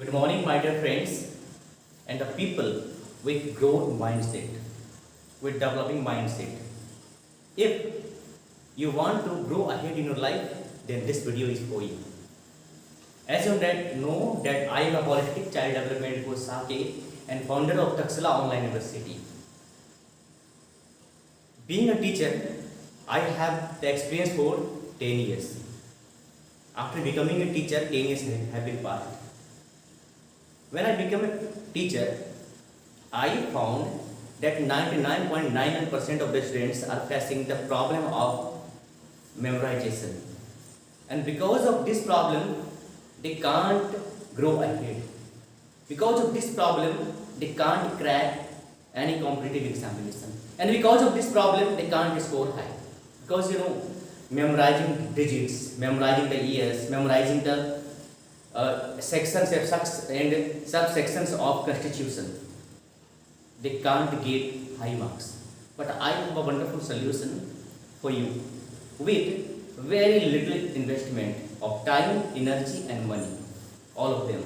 Good morning, my dear friends, and the people with growth mindset, with developing mindset. If you want to grow ahead in your life, then this video is for you. As you know that I am a holistic child development coach Sake and founder of Taxila Online University. Being a teacher, I have the experience for 10 years. After becoming a teacher, 10 years have been passed. When I became a teacher, I found that 99.99% of the students are facing the problem of memorization. And because of this problem, they can't grow ahead. Because of this problem, they can't crack any competitive examination. And because of this problem, they can't score high. Because memorizing digits, memorizing the years, memorizing the sections and subsections of constitution, they can't get high marks. But I have a wonderful solution for you with very little investment of time, energy and money, all of them.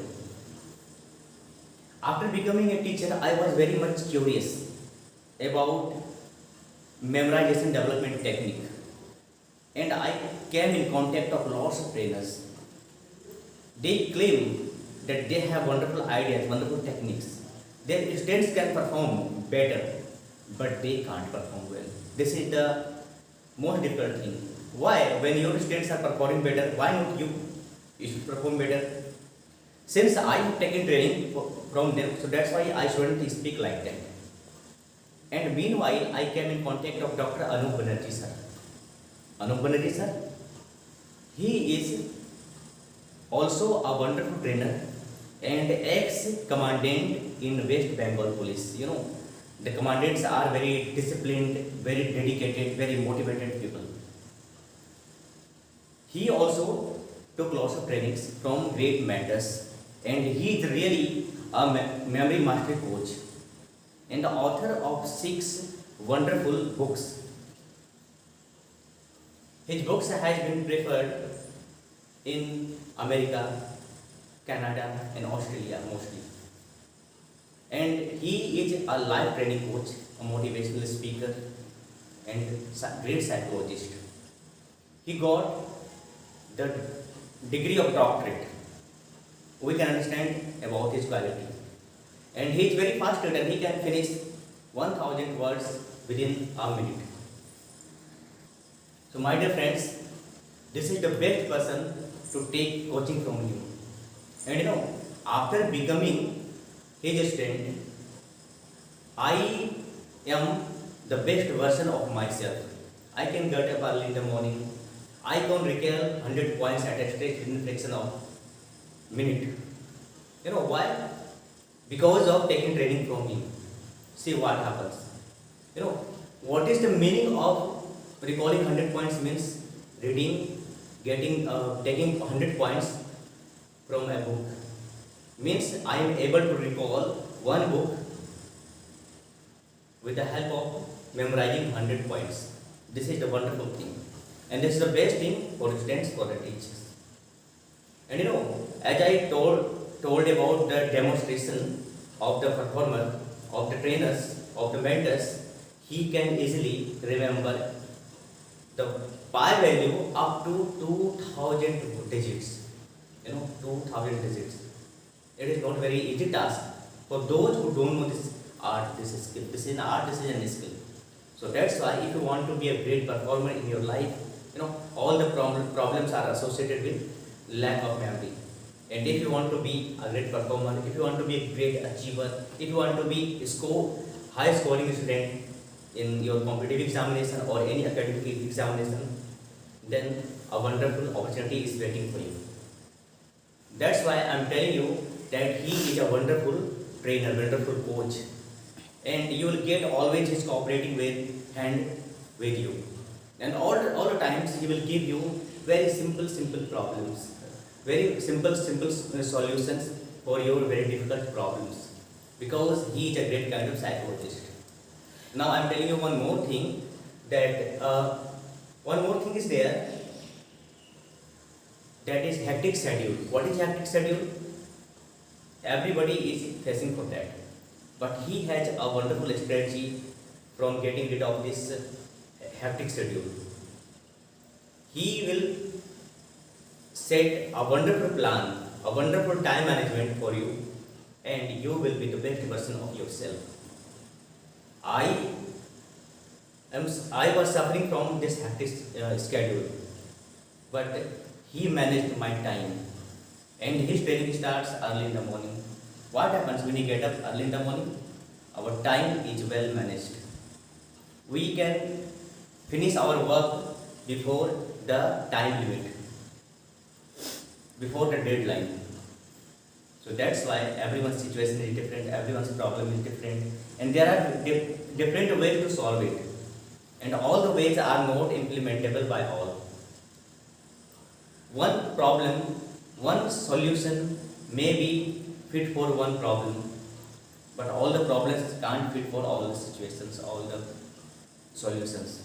After becoming a teacher, I was very much curious about memorization development technique, and I came in contact of lots of trainers. They claim that they have wonderful ideas, wonderful techniques. Their students can perform better, but they can't perform well. This is the most difficult thing. Why? When your students are performing better, why not you? You should perform better. Since I have taken training from them, so that's why I shouldn't speak like that. And meanwhile, I came in contact of Dr. Anup Banerjee sir. Anup Banerjee sir, he is also a wonderful trainer and ex-commandant in West Bengal Police. The commandants are very disciplined, very dedicated, very motivated people. He also took lots of trainings from great mentors, and he is really a memory mastery coach and the author of 6 wonderful books. His books has been preferred in America, Canada and Australia mostly. And he is a life training coach, a motivational speaker and great psychologist. He got the degree of doctorate. We can understand about his quality. And he is very fast and he can finish 1000 words within a minute. So my dear friends, this is the best person to take coaching from you. And after becoming his student, I am the best version of myself. I can get up early in the morning. I can recall 100 points at a stretch within a fraction of minute. Why? Because of taking training from him. See what happens. What is the meaning of recalling 100 points means reading, taking 100 points from a book. Means I am able to recall one book with the help of memorizing 100 points. This is the wonderful thing. And this is the best thing for students, for the teachers. And as I told about the demonstration of the performer, of the trainers, of the mentors, he can easily remember the pi value up to 2000 digits. 2000 digits. It is not very easy task for those who don't know this art, this is skill. This is an art, this is a skill. So that's why if you want to be a great performer in your life, all the problems are associated with lack of memory. And if you want to be a great performer, if you want to be a great achiever, if you want to be high scoring student in your competitive examination or any academic examination, then a wonderful opportunity is waiting for you. That's why I'm telling you that he is a wonderful trainer, wonderful coach, and you will get always his cooperating hand with you. And all the times he will give you very simple problems, very simple solutions for your very difficult problems, because he is a great kind of psychologist. Now I am telling you one more thing, that one more thing is there, that is hectic schedule. What is hectic schedule? Everybody is facing for that. But he has a wonderful strategy from getting rid of this hectic schedule. He will set a wonderful plan, a wonderful time management for you, and you will be the best version of yourself. I I was suffering from this hectic schedule, but he managed my time, and his training starts early in the morning. What happens when you get up early in the morning? Our time is well managed. We can finish our work before the time limit, before the deadline. So that's why everyone's situation is different, everyone's problem is different, and there are different ways to solve it. And all the ways are not implementable by all. One problem, one solution may be fit for one problem, but all the problems can't fit for all the situations, all the solutions.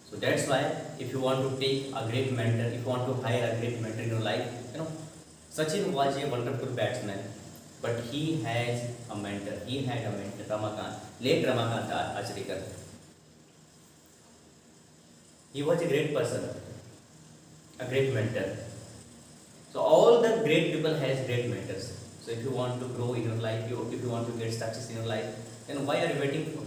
So that's why if you want to take a great mentor, if you want to hire a great mentor in your life, Sachin was a wonderful batsman, but he has a mentor. He had a mentor, Ramakant, late Ramakant Acharikar. He was a great person, a great mentor. So all the great people has great mentors. So if you want to grow in your life, if you want to get success in your life, then why are you waiting for?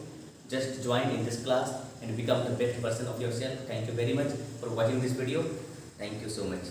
Just join in this class and become the best version of yourself. Thank you very much for watching this video. Thank you so much.